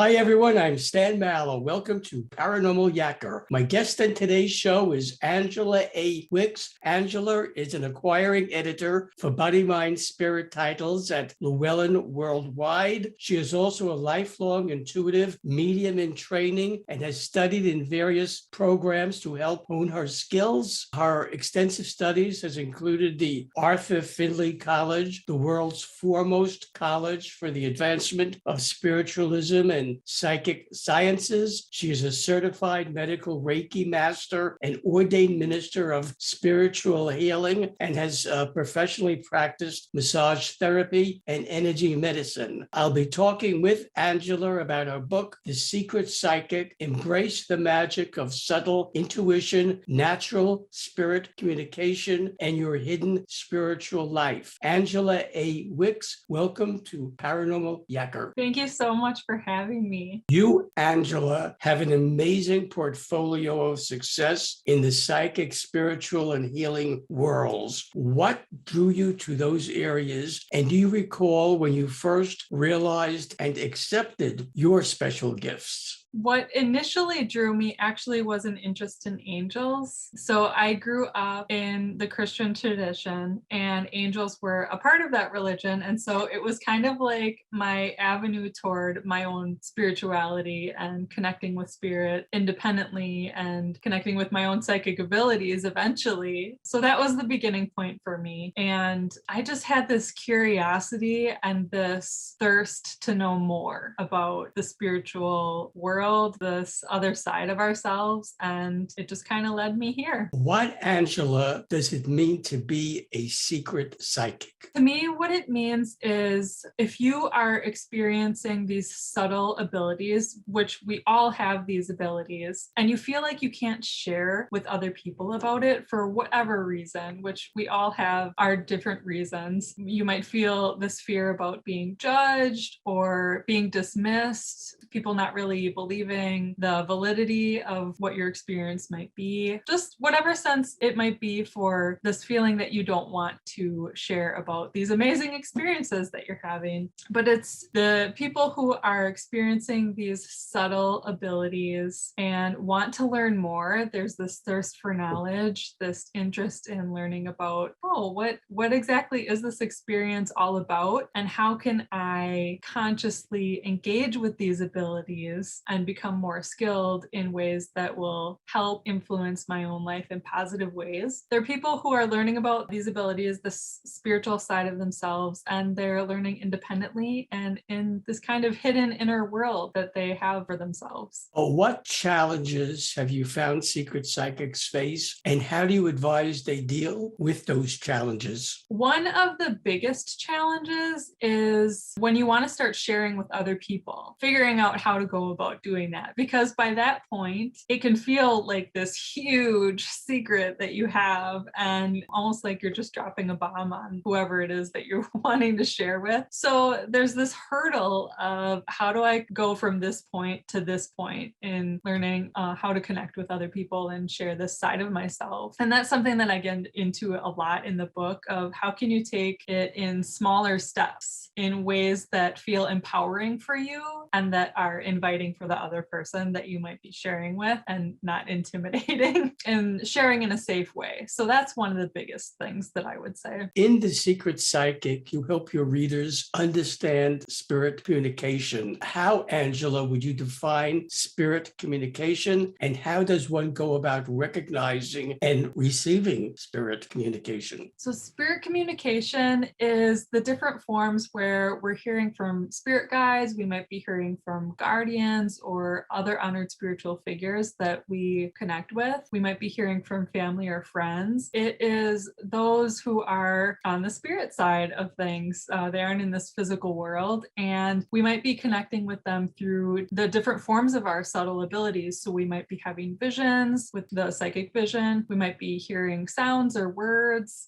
Hi, everyone. I'm Stan Mallow. Welcome to Paranormal Yacker. My guest on today's show is Angela A. Wicks. Angela is an acquiring editor for Body, Mind, Spirit titles at Llewellyn World Wide. She is also a lifelong intuitive medium in training and has studied in various programs to help hone her skills. Her extensive studies has included the Arthur Findlay College, the world's foremost college for the advancement of spiritualism and psychic sciences. She is a certified medical Reiki master and ordained minister of spiritual healing and has professionally practiced massage therapy and energy medicine. I'll be talking with Angela about her book, The Secret Psychic: Embrace the Magic of Subtle Intuition, Natural Spirit Communication, and Your Hidden Spiritual Life. Angela A. Wicks, welcome to Paranormal Yacker. Thank you so much for having me. You, Angela, have an amazing portfolio of success in the psychic, spiritual, and healing worlds. What drew you to those areas? And do you recall when you first realized and accepted your special gifts? What initially drew me actually was an interest in angels. So I grew up in the Christian tradition, and angels were a part of that religion. And so it was kind of like my avenue toward my own spirituality and connecting with spirit independently and connecting with my own psychic abilities eventually. So that was the beginning point for me. And I just had this curiosity and this thirst to know more about the spiritual world, this other side of ourselves, and it just kind of led me here. What, Angela, does it mean to be a secret psychic? To me, what it means is if you are experiencing these subtle abilities, which we all have these abilities, and you feel like you can't share with other people about it for whatever reason, which we all have our different reasons. You might feel this fear about being judged or being dismissed, people not really believing the validity of what your experience might be, just whatever sense it might be for this feeling that you don't want to share about these amazing experiences that you're having. But it's the people who are experiencing these subtle abilities and want to learn more. There's this thirst for knowledge, this interest in learning about, what exactly is this experience all about? And how can I consciously engage with these abilities and become more skilled in ways that will help influence my own life in positive ways? There are people who are learning about these abilities, the spiritual side of themselves, and they're learning independently and in this kind of hidden inner world that they have for themselves. What challenges have you found secret psychics face, and how do you advise they deal with those challenges? One of the biggest challenges is when you want to start sharing with other people, figuring out how to go about doing that, because by that point, it can feel like this huge secret that you have and almost like you're just dropping a bomb on whoever it is that you're wanting to share with. So there's this hurdle of how do I go from this point to this point in learning how to connect with other people and share this side of myself. And that's something that I get into a lot in the book of how can you take it in smaller steps in ways that feel empowering for you and that are inviting for the other person that you might be sharing with and not intimidating and sharing in a safe way. So that's one of the biggest things that I would say. In The Secret Psychic, you help your readers understand spirit communication. How, Angela, would you define spirit communication, and how does one go about recognizing and receiving spirit communication? So spirit communication is the different forms where we're hearing from spirit guides, we might be hearing from guardians or other honored spiritual figures that we connect with. We might be hearing from family or friends. It is those who are on the spirit side of things. They aren't in this physical world, and we might be connecting with them through the different forms of our subtle abilities. So we might be having visions with the psychic vision. We might be hearing sounds or words,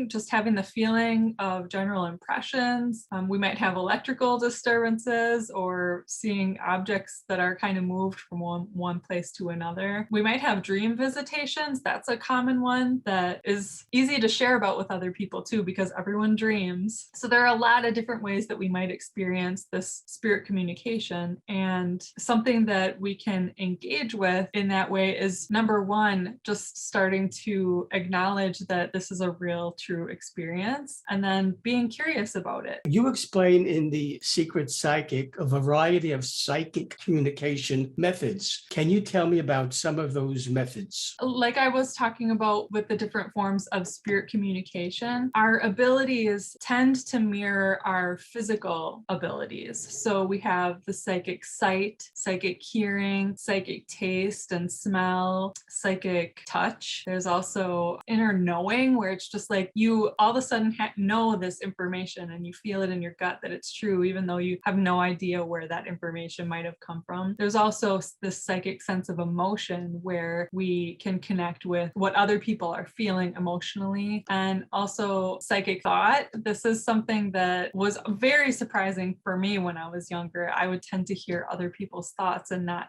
just having the feeling of general impressions. We might have electrical disturbances or seeing objects that are kind of moved from one place to another. We might have dream visitations. That's a common one that is easy to share about with other people too, because everyone dreams. So there are a lot of different ways that we might experience this spirit communication. And something that we can engage with in that way is, number one, just starting to acknowledge that this is a real, true experience, and then being curious about it. You explain in The Secret Psychic a variety of psychic communication methods. Can you tell me about some of those methods? Like I was talking about with the different forms of spirit communication, our abilities tend to mirror our physical abilities. So we have the psychic sight, psychic hearing, psychic taste and smell, psychic touch. There's also inner knowing, where it's just like you all of a sudden know this information and you feel it in your gut that it's true, even though you have no idea where that information might have come from. There's also this psychic sense of emotion where we can connect with what other people are feeling emotionally, and also psychic thought. This is something that was very surprising for me when I was younger. I would tend to hear other people's thoughts and not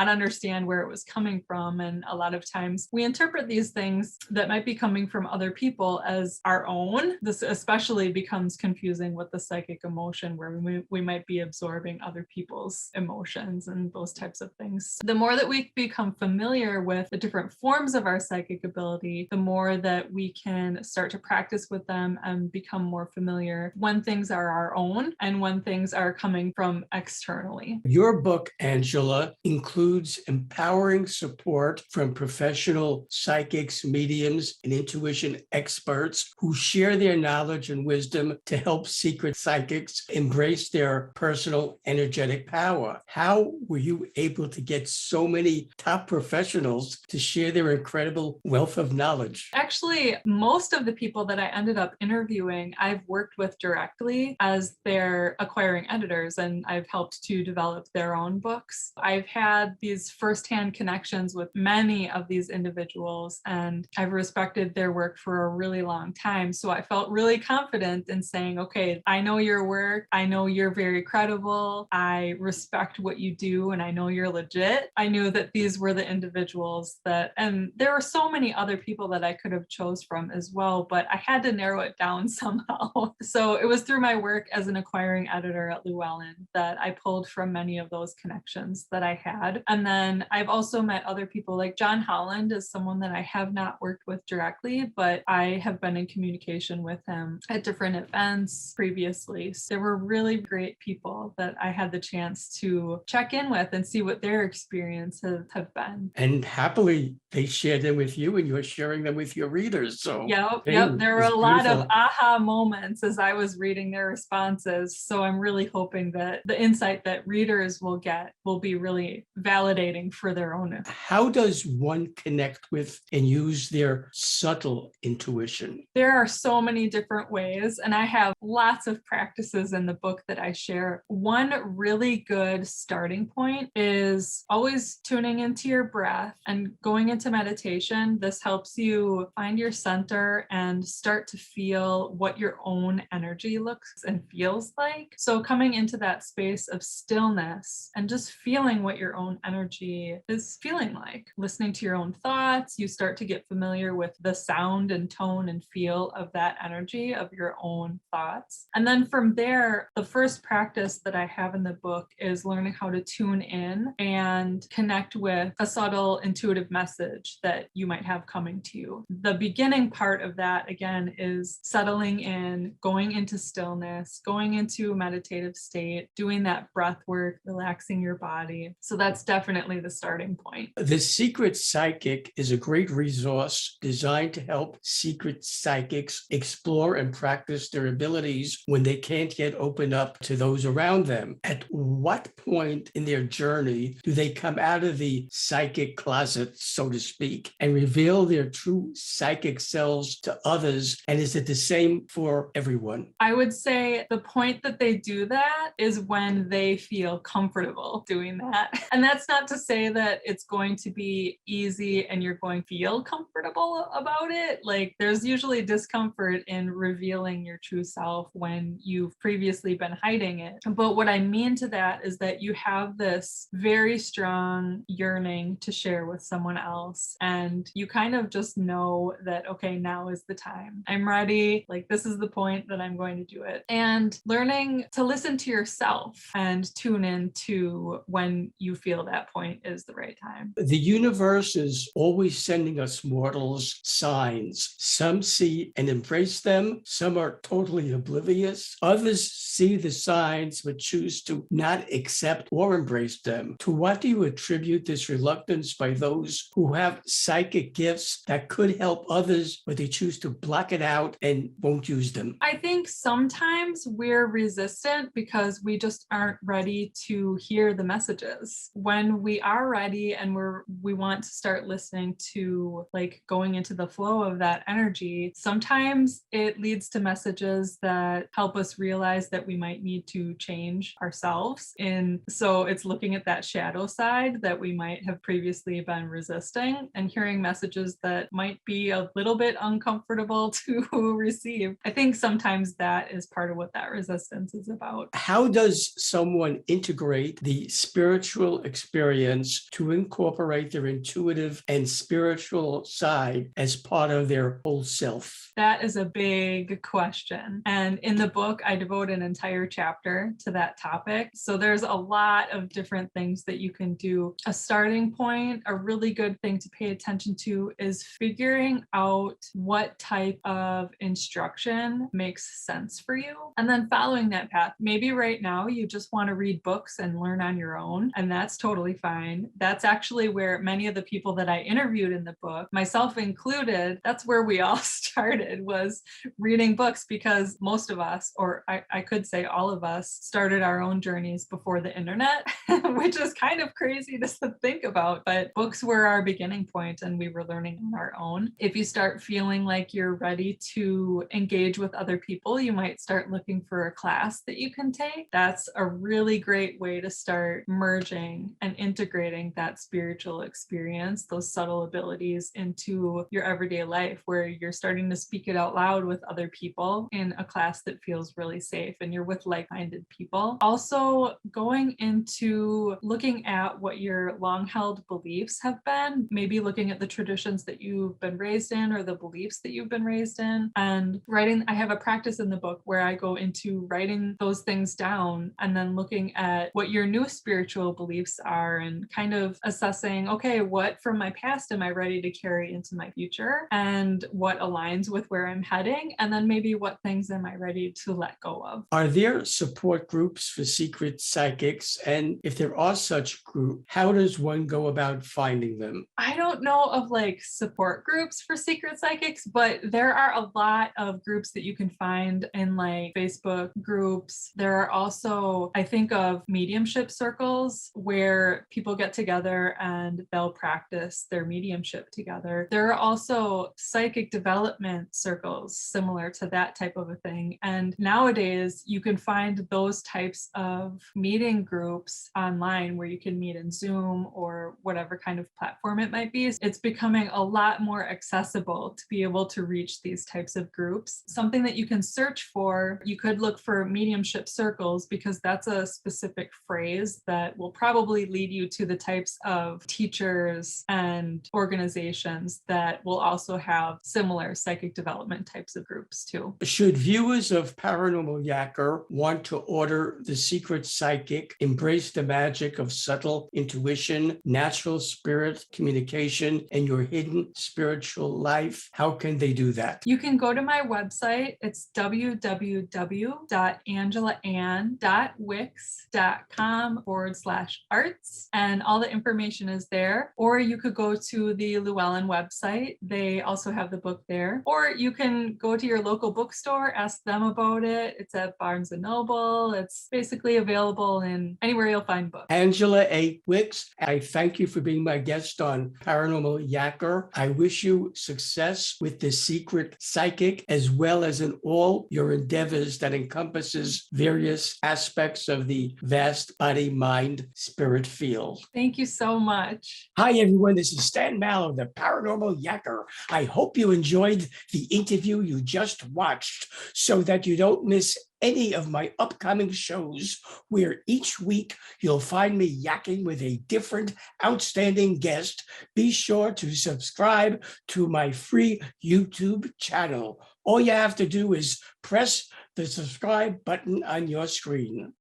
understand where it was coming from. And a lot of times we interpret these things that might be coming from other people as our own. This especially becomes confusing with the psychic emotion, where we might be absorbing other people's emotions and those types of things. The more that we become familiar with the different forms of our psychic ability, the more that we can start to practice with them and become more familiar when things are our own and when things are coming from externally. Your book, Angela, includes empowering support from professional psychics, mediums, and intuition experts who share their knowledge and wisdom to help secret psychics embrace their personal energetic power. How were you able to get so many top professionals to share their incredible wealth of knowledge? Actually, most of the people that I ended up interviewing, I've worked with directly as their acquiring editors, and I've helped to develop their own books. I've had these firsthand connections with many of these individuals, and I've respected their work for a really long time. So I felt really confident in saying, okay, I know your work. I know you're very credible. I respect what you do, and I know you're legit. I knew that these were the individuals that, and there were so many other people that I could have chose from as well, but I had to narrow it down somehow. So it was through my work as an acquiring editor at Llewellyn that I pulled from many of those connections that I had. And then I've also met other people, like John Holland is someone that I have not worked with directly, but I have been in communication with him at different events previously. So there were really great people that I had the chance to check in with and see what their experiences have been. And happily, they shared them with you, and you're sharing them with your readers. So Yep. There were a lot of aha moments as I was reading their responses. So I'm really hoping that the insight that readers will get will be really validating for their own. How does one connect with and use their subtle intuition? There are so many different ways, and I have lots of practices in the book that I share. One really good starting point is always tuning into your breath and going into meditation. This helps you find your center and start to feel what your own energy looks and feels like. So coming into that space of stillness and just feeling what your own energy is feeling like. Listening to your own thoughts, you start to get familiar with the sound and tone and feel of that energy of your own thoughts. And then from there, the first practice that I have in the book is learning how to tune in and connect with a subtle intuitive message that you might have coming to you. The beginning part of that, again, is settling in, going into stillness, going into a meditative state, doing that breath work, relaxing your body. So that's definitely the starting point. The Secret Psychic is a great resource designed to help secret psychics explore and practice their abilities when they can't yet open up to those around them. At what point in their journey do they come out of the psychic closet, so to speak, and reveal their true psychic selves to others? And is it the same for everyone? I would say the point that they do that is when they feel comfortable doing that. And that's not to say that it's going to be easy and you're going to feel comfortable. uncomfortable about it. Like there's usually discomfort in revealing your true self when you've previously been hiding it. But what I mean to that is that you have this very strong yearning to share with someone else. And you kind of just know that, okay, now is the time. I'm ready. Like this is the point that I'm going to do it. And learning to listen to yourself and tune in to when you feel that point is the right time. The universe is always sending us mortals signs. Some see and embrace them. Some are totally oblivious. Others see the signs but choose to not accept or embrace them. To what do you attribute this reluctance by those who have psychic gifts that could help others, but they choose to block it out and won't use them? I think sometimes we're resistant because we just aren't ready to hear the messages. When we are ready and we want to start listening to like going into the flow of that energy, sometimes it leads to messages that help us realize that we might need to change ourselves. And so it's looking at that shadow side that we might have previously been resisting and hearing messages that might be a little bit uncomfortable to receive. I think sometimes that is part of what that resistance is about. How does someone integrate the spiritual experience to incorporate their intuitive and spiritual side as part of their whole self? That is a big question. And in the book, I devote an entire chapter to that topic. So there's a lot of different things that you can do. A starting point, a really good thing to pay attention to is figuring out what type of instruction makes sense for you and then following that path. Maybe right now you just want to read books and learn on your own, and that's totally fine. That's actually where many of the people that I interviewed in the book, myself included, that's where we all started, was reading books, because most of us, or I could say all of us, started our own journeys before the internet, which is kind of crazy to think about, but books were our beginning point and we were learning on our own. If you start feeling like you're ready to engage with other people, you might start looking for a class that you can take. That's a really great way to start merging and integrating that spiritual experience, those subtle abilities, into your everyday life, where you're starting to speak it out loud with other people in a class that feels really safe and you're with like-minded people. Also, going into looking at what your long-held beliefs have been, maybe looking at the traditions that you've been raised in or the beliefs that you've been raised in, and writing. I have a practice in the book where I go into writing those things down and then looking at what your new spiritual beliefs are and kind of assessing, okay, what from my past am I ready to carry into my future, and what aligns with where I'm heading, and then maybe what things am I ready to let go of. Are there support groups for secret psychics? And if there are such groups, how does one go about finding them? I don't know of like support groups for secret psychics, but there are a lot of groups that you can find in like Facebook groups. There are also, I think of mediumship circles where people get together and they'll practice their mediumship together. There are also psychic development circles similar to that type of a thing. And nowadays you can find those types of meeting groups online where you can meet in Zoom or whatever kind of platform it might be. It's becoming a lot more accessible to be able to reach these types of groups. Something that you can search for, you could look for mediumship circles, because that's a specific phrase that will probably lead you to the types of teachers and organizations that will also have similar psychic development types of groups too. Should viewers of Paranormal Yacker want to order The Secret Psychic, embrace the magic of subtle intuition, natural spirit communication, and your hidden spiritual life, how can they do that? You can go to my website. It's www.angelaann.wix.com/arts, and all the information is there. Or you could go to the Llewellyn website. They also have the book there. Or you can go to your local bookstore, ask them about it. It's at Barnes & Noble. It's basically available in anywhere you'll find books. Angela A. Wicks, I thank you for being my guest on Paranormal Yacker. I wish you success with The Secret Psychic, as well as in all your endeavors that encompasses various aspects of the vast body, mind, spirit field. Thank you so much. Hi, everyone. This is Stan Mallow, the Paranormal Paranormal Yacker. I hope you enjoyed the interview you just watched so that you don't miss any of my upcoming shows, where each week you'll find me yakking with a different outstanding guest. Be sure to subscribe to my free YouTube channel. All you have to do is press the subscribe button on your screen.